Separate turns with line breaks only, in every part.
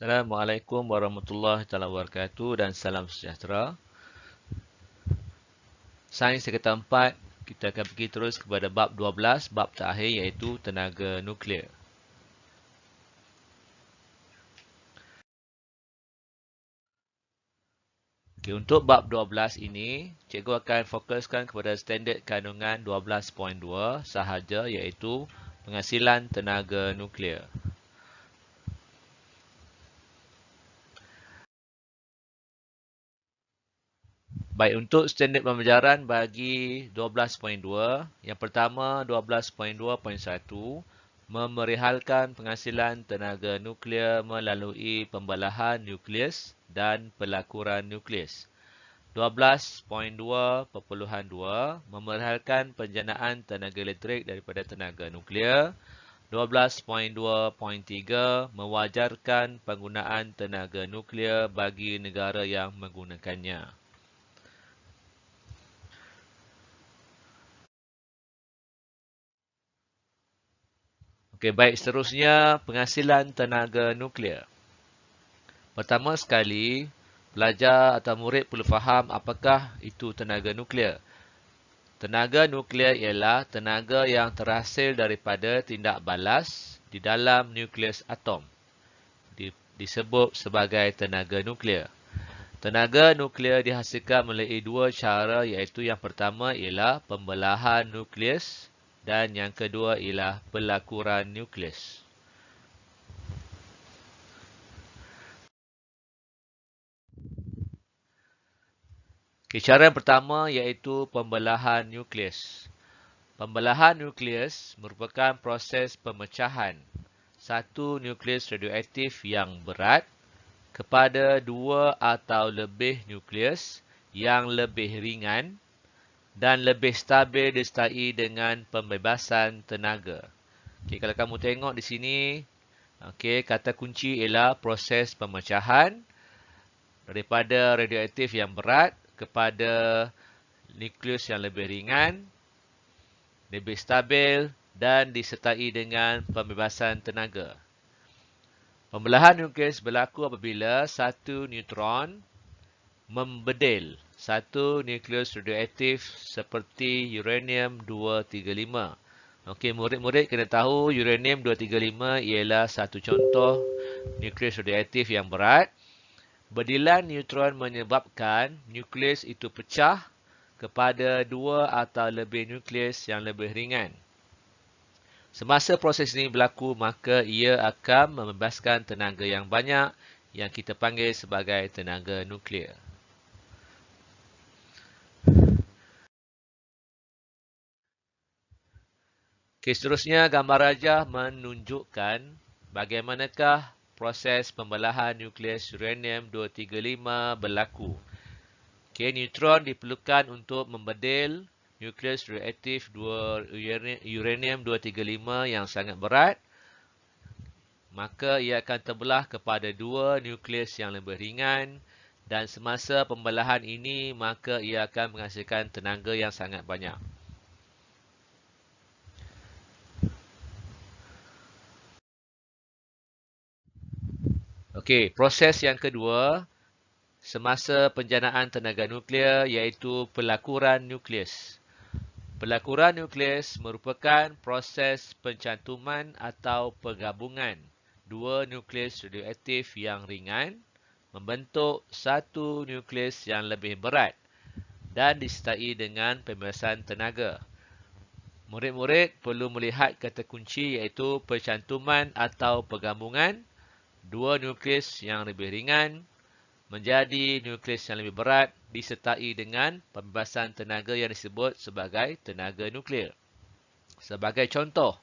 Assalamualaikum warahmatullahi wabarakatuh dan salam sejahtera. Sains tingkatan 4, kita akan pergi terus kepada bab 12, bab terakhir iaitu tenaga nuklear. Okay, untuk bab 12 ini, cikgu akan fokuskan kepada standard kandungan 12.2 sahaja iaitu penghasilan tenaga nuklear. Baik, untuk standard pembelajaran bagi 12.2, yang pertama 12.2.1 memerihalkan penghasilan tenaga nuklear melalui pembelahan nukleus dan pelakuran nukleus. 12.2.2 memerihalkan penjanaan tenaga elektrik daripada tenaga nuklear. 12.2.3 mewajarkan penggunaan tenaga nuklear bagi negara yang menggunakannya. Okey, baik, seterusnya penghasilan tenaga nuklear. Pertama sekali, pelajar atau murid perlu faham apakah itu tenaga nuklear. Tenaga nuklear ialah tenaga yang terhasil daripada tindak balas di dalam nukleus atom. Disebut sebagai tenaga nuklear. Tenaga nuklear dihasilkan melalui dua cara iaitu yang pertama ialah pembelahan nukleus dan yang kedua ialah pelakuran nukleus. Okay, cara yang pertama iaitu pembelahan nukleus. Pembelahan nukleus merupakan proses pemecahan satu nukleus radioaktif yang berat kepada dua atau lebih nukleus yang lebih ringan dan lebih stabil disertai dengan pembebasan tenaga. Okay, kalau kamu tengok di sini, okay, kata kunci ialah proses pemecahan daripada radioaktif yang berat kepada nukleus yang lebih ringan, lebih stabil dan disertai dengan pembebasan tenaga. Pembelahan nukleus berlaku apabila satu neutron membedil satu nukleus radioaktif seperti uranium-235. Okey, murid-murid kena tahu uranium-235 ialah satu contoh nukleus radioaktif yang berat. Bedilan neutron menyebabkan nukleus itu pecah kepada dua atau lebih nukleus yang lebih ringan. Semasa proses ini berlaku, maka ia akan membebaskan tenaga yang banyak yang kita panggil sebagai tenaga nuklear. Okay, seterusnya gambar rajah menunjukkan bagaimanakah proses pembelahan nukleus uranium-235 berlaku. Okay, neutron diperlukan untuk membedil nukleus reaktif uranium-235 yang sangat berat. Maka ia akan terbelah kepada dua nukleus yang lebih ringan dan semasa pembelahan ini maka ia akan menghasilkan tenaga yang sangat banyak. Okey, proses yang kedua semasa penjanaan tenaga nuklear iaitu pelakuran nukleus. Pelakuran nukleus merupakan proses pencantuman atau penggabungan dua nukleus radioaktif yang ringan membentuk satu nukleus yang lebih berat dan disertai dengan pembebasan tenaga. Murid-murid perlu melihat kata kunci iaitu pencantuman atau penggabungan dua nukleus yang lebih ringan menjadi nukleus yang lebih berat disertai dengan pembebasan tenaga yang disebut sebagai tenaga nuklear. Sebagai contoh,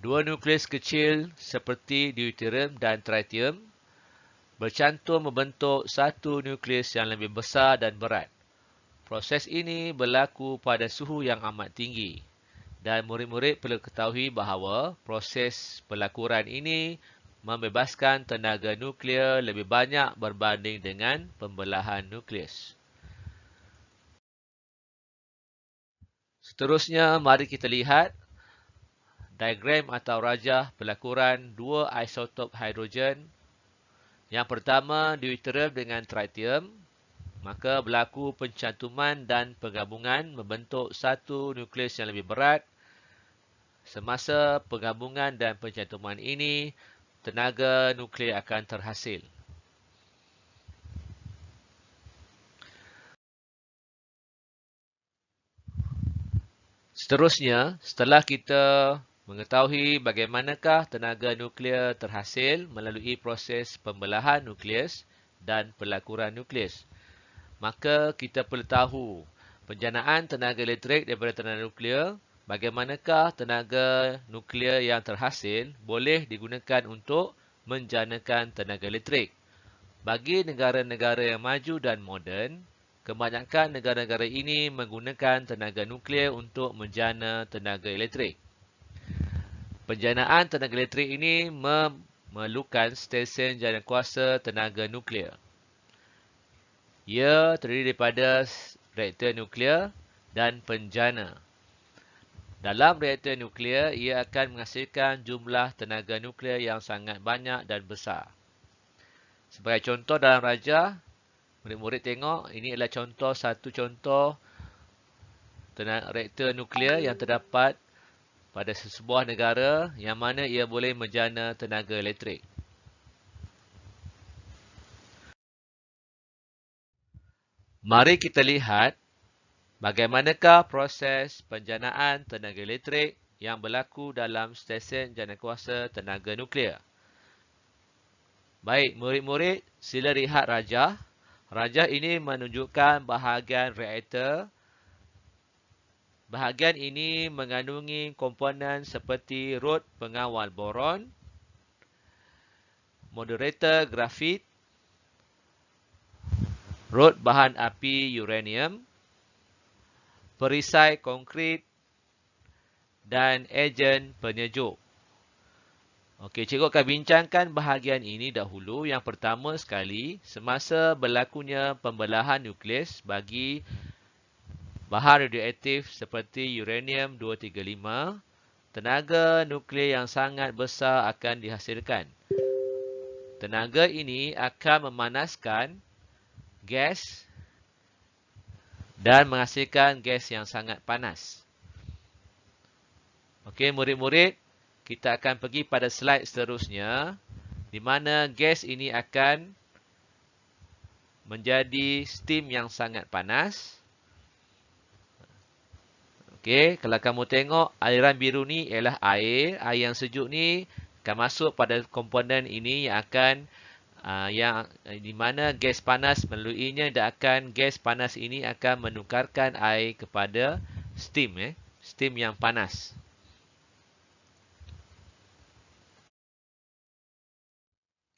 dua nukleus kecil seperti deuterium dan tritium bercantum membentuk satu nukleus yang lebih besar dan berat. Proses ini berlaku pada suhu yang amat tinggi dan murid-murid perlu ketahui bahawa proses pelakuran ini membebaskan tenaga nuklear lebih banyak berbanding dengan pembelahan nukleus. Seterusnya, mari kita lihat diagram atau rajah pelakuran dua isotop hidrogen Yang pertama deuterium dengan tritium, maka berlaku pencantuman dan penggabungan membentuk satu nukleus yang lebih berat. Semasa penggabungan dan pencantuman ini, tenaga nuklear akan terhasil. Seterusnya, setelah kita mengetahui bagaimanakah tenaga nuklear terhasil melalui proses pembelahan nukleus dan pelakuran nukleus, maka kita perlu tahu penjanaan tenaga elektrik daripada tenaga nuklear, bagaimanakah tenaga nuklear yang terhasil boleh digunakan untuk menjanakan tenaga elektrik. Bagi negara-negara yang maju dan moden, kebanyakan negara-negara ini menggunakan tenaga nuklear untuk menjana tenaga elektrik. Penjanaan tenaga elektrik ini memerlukan stesen janakuasa tenaga nuklear. Ia terdiri daripada reaktor nuklear dan penjana. Dalam reaktor nuklear, ia akan menghasilkan jumlah tenaga nuklear yang sangat banyak dan besar. Sebagai contoh dalam rajah, murid-murid tengok, ini adalah satu contoh reaktor nuklear yang terdapat pada sebuah negara yang mana ia boleh menjana tenaga elektrik. Mari kita lihat bagaimanakah proses penjanaan tenaga elektrik yang berlaku dalam stesen janakuasa tenaga nuklear. Baik, murid-murid, sila lihat rajah. Rajah ini menunjukkan bahagian reaktor. Bahagian ini mengandungi komponen seperti rod pengawal boron, moderator grafit, rod bahan api uranium, perisai konkrit, dan ejen penyejuk. Okey, cikgu akan bincangkan bahagian ini dahulu. Yang pertama sekali, semasa berlakunya pembelahan nukleus bagi bahan radioaktif seperti uranium 235, tenaga nuklear yang sangat besar akan dihasilkan. Tenaga ini akan memanaskan gas dan menghasilkan gas yang sangat panas. Okey, murid-murid, kita akan pergi pada slide seterusnya, di mana gas ini akan menjadi steam yang sangat panas. Okey, kalau kamu tengok aliran biru ni ialah air. Air yang sejuk ni akan masuk pada komponen ini yang akan di mana gas panas melaluinya, dan gas panas ini akan menukarkan air kepada steam, steam yang panas.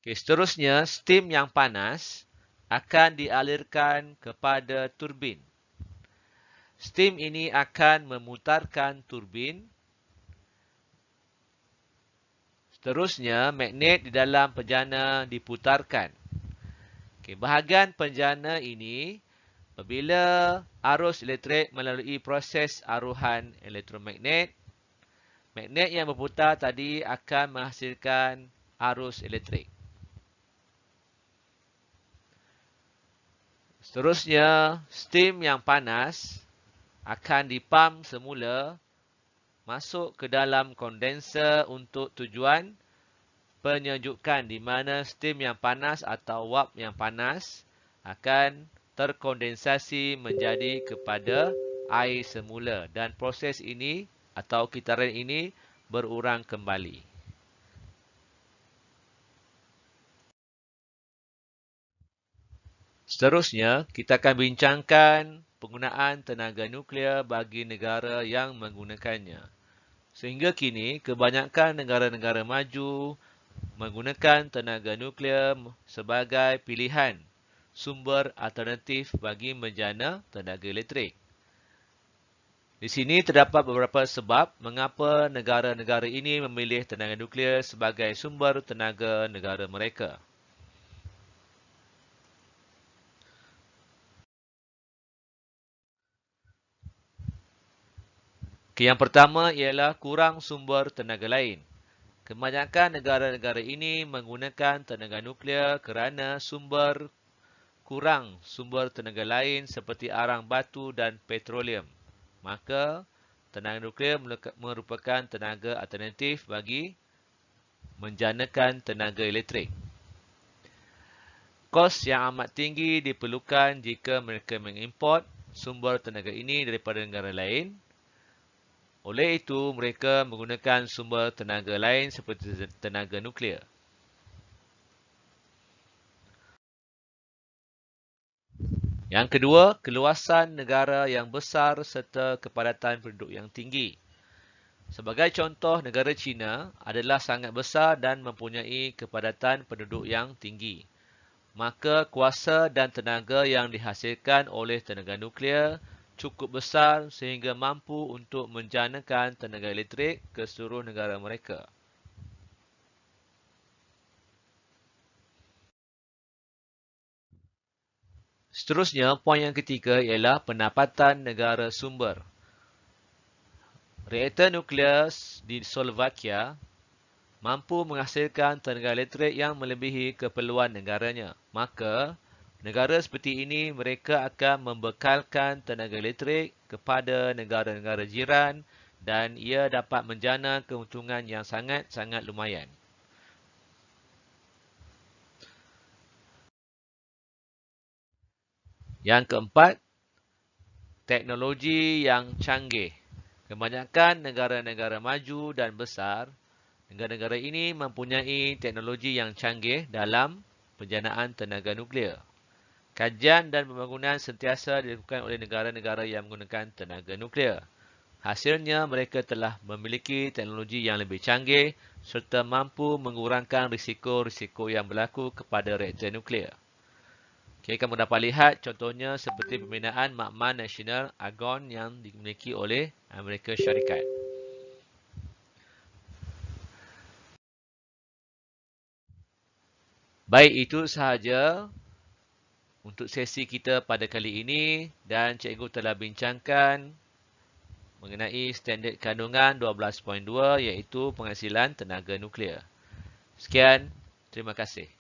Okey, seterusnya steam yang panas akan dialirkan kepada turbin. Steam ini akan memutarkan turbin. Seterusnya, magnet di dalam penjana diputarkan. Okey, bahagian penjana ini, apabila arus elektrik melalui proses aruhan elektromagnet, magnet yang berputar tadi akan menghasilkan arus elektrik. Seterusnya, steam yang panas akan dipam semula masuk ke dalam kondenser untuk tujuan penyejukan, di mana steam yang panas atau wap yang panas akan terkondensasi menjadi kepada air semula, dan proses ini atau kitaran ini berurang kembali. Seterusnya, kita akan bincangkan penggunaan tenaga nuklear bagi negara yang menggunakannya. Sehingga kini, kebanyakan negara-negara maju menggunakan tenaga nuklear sebagai pilihan sumber alternatif bagi menjana tenaga elektrik. Di sini terdapat beberapa sebab mengapa negara-negara ini memilih tenaga nuklear sebagai sumber tenaga negara mereka. Yang pertama ialah kurang sumber tenaga lain. Kebanyakan negara-negara ini menggunakan tenaga nuklear kerana kurang sumber tenaga lain seperti arang batu dan petroleum. Maka, tenaga nuklear merupakan tenaga alternatif bagi menjanakan tenaga elektrik. Kos yang amat tinggi diperlukan jika mereka mengimport sumber tenaga ini daripada negara lain. Oleh itu, mereka menggunakan sumber tenaga lain seperti tenaga nuklear. Yang kedua, keluasan negara yang besar serta kepadatan penduduk yang tinggi. Sebagai contoh, negara China adalah sangat besar dan mempunyai kepadatan penduduk yang tinggi. Maka kuasa dan tenaga yang dihasilkan oleh tenaga nuklear cukup besar sehingga mampu untuk menjanakan tenaga elektrik ke seluruh negara mereka. Seterusnya, poin yang ketiga ialah pendapatan negara sumber. Reaktor nuklear di Slovakia mampu menghasilkan tenaga elektrik yang melebihi keperluan negaranya. Maka, negara seperti ini mereka akan membekalkan tenaga elektrik kepada negara-negara jiran dan ia dapat menjana keuntungan yang sangat-sangat lumayan. Yang keempat, teknologi yang canggih. Kebanyakan negara-negara maju dan besar, negara-negara ini mempunyai teknologi yang canggih dalam penjanaan tenaga nuklear. Kajian dan pembangunan sentiasa dilakukan oleh negara-negara yang menggunakan tenaga nuklear. Hasilnya, mereka telah memiliki teknologi yang lebih canggih serta mampu mengurangkan risiko-risiko yang berlaku kepada reaktor nuklear. Okay, kamu dapat lihat contohnya seperti pembinaan makmal nasional Argonne yang dimiliki oleh Amerika Syarikat. Baik, itu sahaja untuk sesi kita pada kali ini dan cikgu telah bincangkan mengenai standard kandungan 12.2 iaitu penghasilan tenaga nuklear. Sekian, terima kasih.